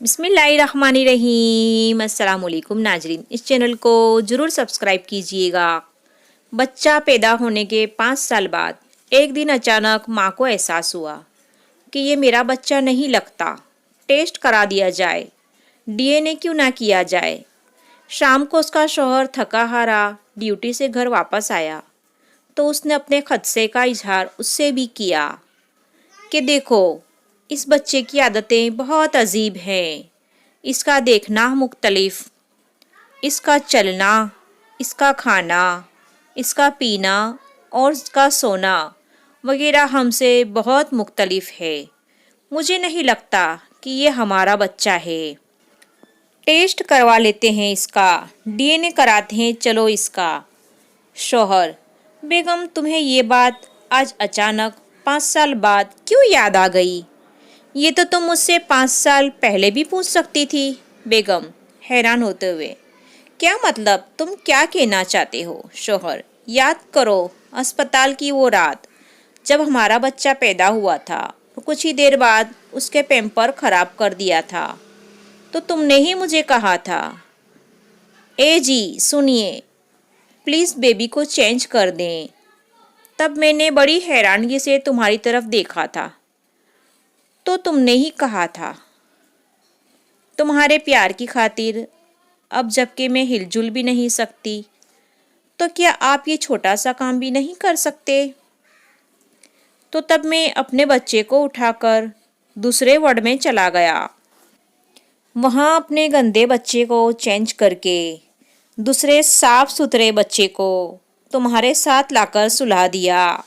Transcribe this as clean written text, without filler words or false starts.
बिस्मिल्लाहिर्रहमानिर्रहीम। अस्सलाम वालेकुम नाजरीन, इस चैनल को ज़रूर सब्सक्राइब कीजिएगा। बच्चा पैदा होने के 5 साल बाद एक दिन अचानक माँ को एहसास हुआ कि ये मेरा बच्चा नहीं लगता। टेस्ट करा दिया जाए, डीएनए क्यों ना किया जाए। शाम को उसका शौहर थका हारा ड्यूटी से घर वापस आया तो उसने अपने खदशे का इजहार उससे भी किया कि देखो, इस बच्चे की आदतें बहुत अजीब हैं। इसका देखना मुख्तलिफ, इसका चलना, इसका खाना, इसका पीना और इसका सोना वगैरह हमसे बहुत मुख्तलिफ है। मुझे नहीं लगता कि ये हमारा बच्चा है। टेस्ट करवा लेते हैं इसका, डीएनए कराते हैं चलो इसका। शौहर: बेगम, तुम्हें ये बात आज अचानक 5 साल बाद क्यों याद आ गई? ये तो तुम मुझसे 5 साल पहले भी पूछ सकती थी। बेगम हैरान होते हुए: क्या मतलब, तुम क्या कहना चाहते हो? शौहर: याद करो अस्पताल की वो रात जब हमारा बच्चा पैदा हुआ था और कुछ ही देर बाद उसके पैम्पर खराब कर दिया था तो तुमने ही मुझे कहा था, ए जी सुनिए, प्लीज़ बेबी को चेंज कर दें। तब मैंने बड़ी हैरानगी से तुम्हारी तरफ देखा था तो तुमने ही कहा था, तुम्हारे प्यार की खातिर अब जबकि मैं हिलजुल भी नहीं सकती तो क्या आप ये छोटा सा काम भी नहीं कर सकते? तो तब मैं अपने बच्चे को उठाकर दूसरे वार्ड में चला गया। वहाँ अपने गंदे बच्चे को चेंज करके दूसरे साफ सुथरे बच्चे को तुम्हारे साथ लाकर सुला दिया।